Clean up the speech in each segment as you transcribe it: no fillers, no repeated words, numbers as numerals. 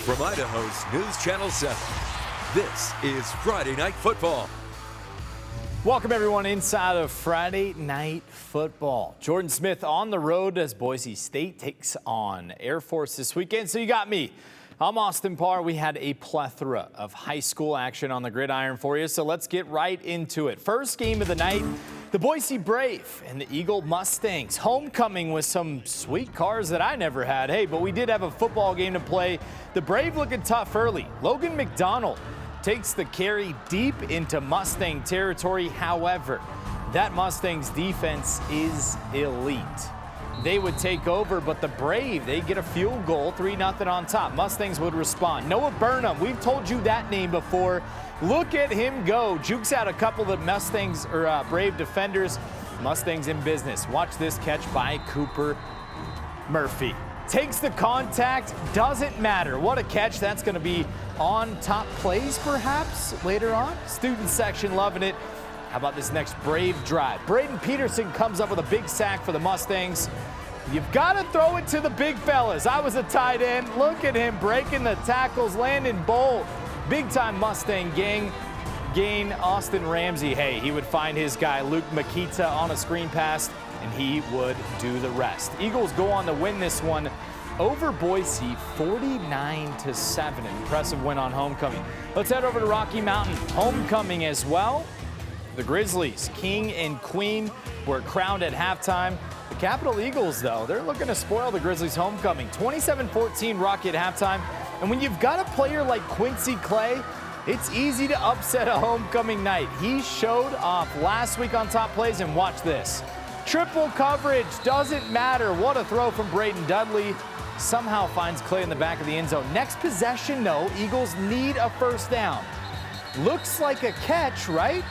From Idaho's News Channel 7, this is Friday Night Football. Welcome everyone inside of Friday Night Football. Jordan Smith on the road as Boise State takes on Air Force this weekend. So you got me. I'm Austin Parr. We had a plethora of high school action on the gridiron for you, so let's get right into it. First game of the night, the Boise Brave and the Eagle Mustangs. Homecoming with some sweet cars that I never had. Hey, but we did have a football game to play. The Brave looking tough early. Logan McDonald takes the carry deep into Mustang territory. However, that Mustangs defense is elite. They would take over, but the Brave, they get a field goal, 3-0 on top. Mustangs would respond. Noah Burnham, we've told you that name before. Look at him go. Jukes out a couple of Mustangs or Brave defenders. Mustangs in business. Watch this catch by Cooper Murphy. Takes the contact, doesn't matter. What a catch. That's going to be on top plays perhaps later on. Student section loving it. How about this next Brave drive? Braden Peterson comes up with a big sack for the Mustangs. You've got to throw it to the big fellas. I was a tight end. Look at him breaking the tackles, landing bold. Big-time Mustang gang. Gain Austin Ramsey. Hey, he would find his guy Luke Makita on a screen pass, and he would do the rest. Eagles go on to win this one over Boise, 49-7. An impressive win on homecoming. Let's head over to Rocky Mountain. Homecoming as well. The Grizzlies, king and queen, were crowned at halftime. The Capital Eagles, though, they're looking to spoil the Grizzlies' homecoming. 27-14 Rocky at halftime. And when you've got a player like Quincy Clay, it's easy to upset a homecoming night. He showed off last week on top plays, and watch this. Triple coverage, doesn't matter. What a throw from Braden Dudley. Somehow finds Clay in the back of the end zone. Next possession, though, Eagles need a first down. Looks like a catch, right?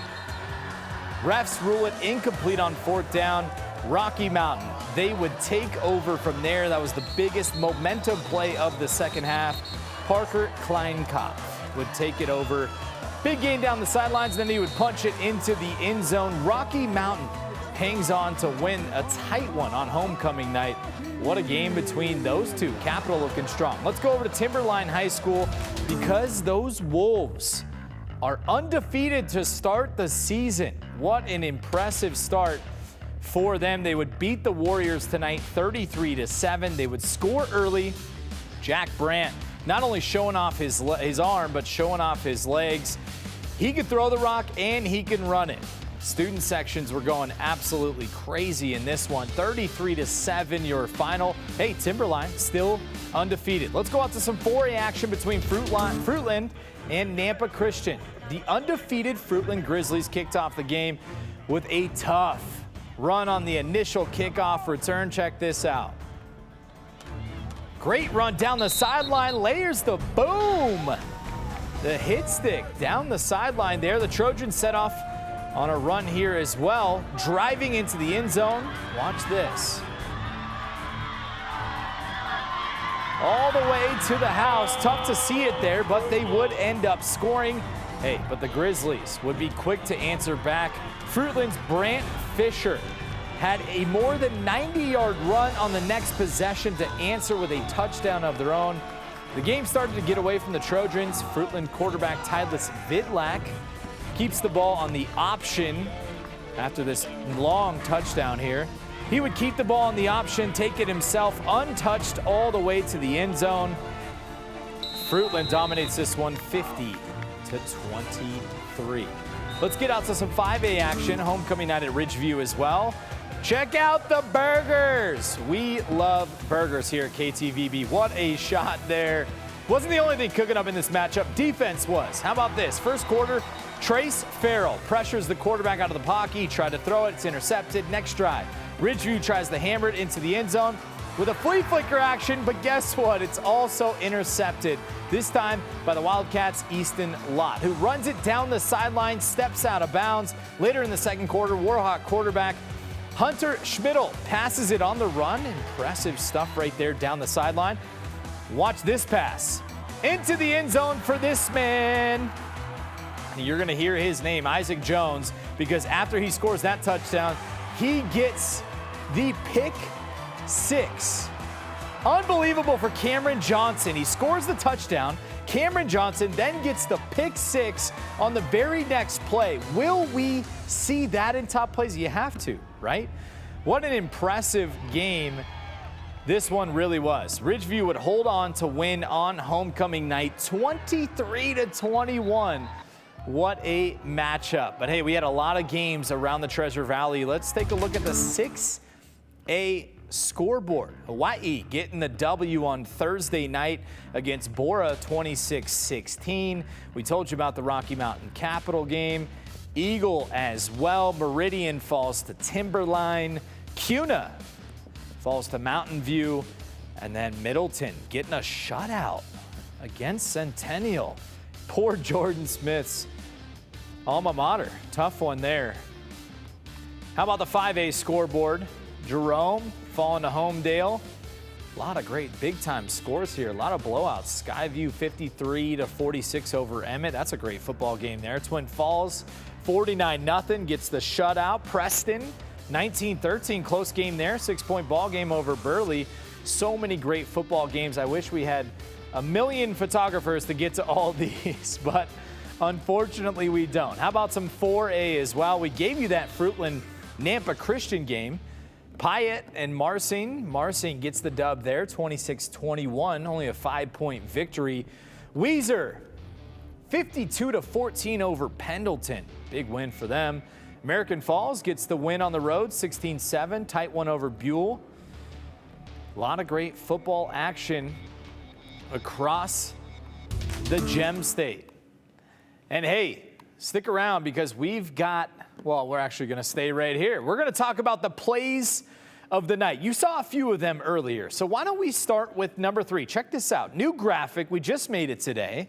Refs rule it incomplete on fourth down. Rocky Mountain, they would take over from there. That was the biggest momentum play of the second half. Parker Kleinkopf would take it over. Big gain down the sidelines, then he would punch it into the end zone. Rocky Mountain hangs on to win a tight one on homecoming night. What a game between those two. Capital looking strong. Let's go over to Timberline High School because those Wolves are undefeated to start the season. What an impressive start for them. They would beat the Warriors tonight 33-7. They would score early. Jack Brandt not only showing off his arm, but showing off his legs. He could throw the rock and he can run it. Student sections were going absolutely crazy in this one. 33-7 your final. Hey, Timberline still undefeated. Let's go out to some 4A action between Fruitland and Nampa Christian. The undefeated Fruitland Grizzlies kicked off the game with a tough run on the initial kickoff return. Check this out. Great run down the sideline, layers the boom. The hit stick down the sideline there. The Trojans set off on a run here as well, driving into the end zone. Watch this. All the way to the house. Tough to see it there, but they would end up scoring. Hey, but the Grizzlies would be quick to answer back. Fruitland's Brant Fisher had a more than 90-yard run on the next possession to answer with a touchdown of their own. The game started to get away from the Trojans. Fruitland quarterback Tidus Vidlak keeps the ball on the option after this long touchdown here. He would keep the ball on the option, take it himself, untouched all the way to the end zone. Fruitland dominates this one 50-23. Let's get out to some 5A action. Homecoming night at Ridgeview as well. Check out the burgers. We love burgers here at KTVB. What a shot there. Wasn't the only thing cooking up in this matchup. Defense was. How about this? First quarter, Trace Farrell pressures the quarterback out of the pocket. He tried to throw it. It's intercepted. Next drive, Ridgeview tries to hammer it into the end zone with a flea flicker action, but guess what? It's also intercepted. This time by the Wildcats' Easton Lott, who runs it down the sideline, steps out of bounds. Later in the second quarter, Warhawk quarterback Hunter Schmidl passes it on the run. Impressive stuff right there down the sideline. Watch this pass into the end zone for this man. You're going to hear his name, Isaac Jones, because after he scores that touchdown, he gets the pick six. Unbelievable for Cameron Johnson. He scores the touchdown. Cameron Johnson then gets the pick six on the very next play. Will we see that in top plays? You have to, right? What an impressive game this one really was. Ridgeview would hold on to win on homecoming night, 23-21. What a matchup. But hey, we had a lot of games around the Treasure Valley. Let's take a look at the 6A scoreboard. Hawaii getting the W on Thursday night against Bora, 26-16. We told you about the Rocky Mountain Capital game. Eagle as well. Meridian falls to Timberline. Cuna falls to Mountain View. And then Middleton getting a shutout against Centennial. Poor Jordan Smith's alma mater. Tough one there. How about the 5A scoreboard? Jerome falling to Homedale. A lot of great big-time scores here. A lot of blowouts. Skyview 53-46 over Emmett. That's a great football game there. Twin Falls 49-0 gets the shutout. Preston 19-13, close game there. 6-point ball game over Burley. So many great football games. I wish we had a million photographers to get to all these, but unfortunately we don't. How about some 4A as well? We gave you that Fruitland Nampa Christian game. Pyatt and Marsing. Marsing gets the dub there, 26-21, only a 5-point victory. Weiser, 52-14 over Pendleton. Big win for them. American Falls gets the win on the road, 16-7, tight one over Buell. A lot of great football action across the Gem State. And hey, stick around because we've got, well, we're actually going to stay right here. We're going to talk about the plays of the night. You saw a few of them earlier, so why don't we start with number 3? Check this out. New graphic. We just made it today.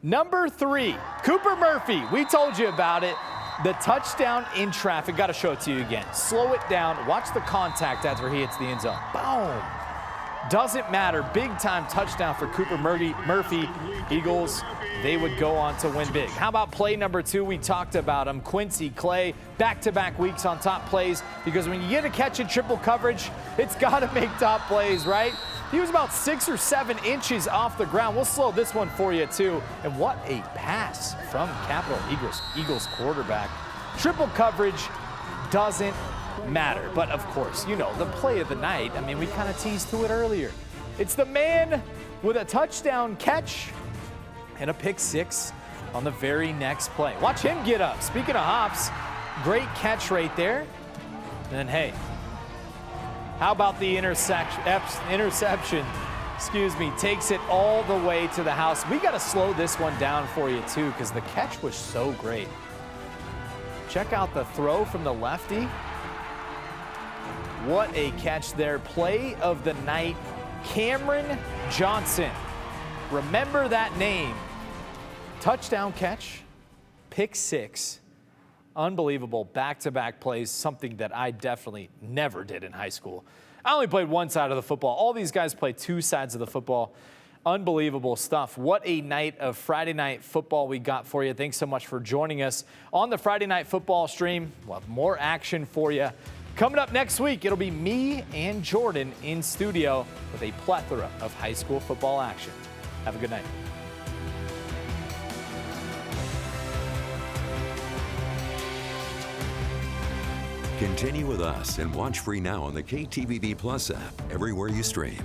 Number 3, Cooper Murphy. We told you about it. The touchdown in traffic. Got to show it to you again. Slow it down. Watch the contact after he hits the end zone. Boom. Doesn't matter. Big time touchdown for Cooper Murphy. Eagles, they would go on to win big. How about play number 2? We talked about him. Quincy Clay, back-to-back weeks on top plays, because when you get a catch in triple coverage, it's got to make top plays, right? He was about 6 or 7 inches off the ground. We'll slow this one for you, too. And what a pass from Capital Eagles quarterback. Triple coverage doesn't matter. But, of course, you know, the play of the night, I mean, we kind of teased to it earlier. It's the man with a touchdown catch and a pick 6 on the very next play. Watch him get up. Speaking of hops, great catch right there. And then, hey, how about the interception? Takes it all the way to the house. We got to slow this one down for you, too, because the catch was so great. Check out the throw from the lefty. What a catch there. Play of the night, Cameron Johnson. Remember that name. Touchdown catch, pick 6. Unbelievable back-to-back plays, something that I definitely never did in high school. I only played one side of the football. All these guys play 2 sides of the football. Unbelievable stuff. What a night of Friday night football we got for you. Thanks so much for joining us on the Friday Night Football stream. We'll have more action for you. Coming up next week, it'll be me and Jordan in studio with a plethora of high school football action. Have a good night. Continue with us and watch free now on the KTVB Plus app everywhere you stream.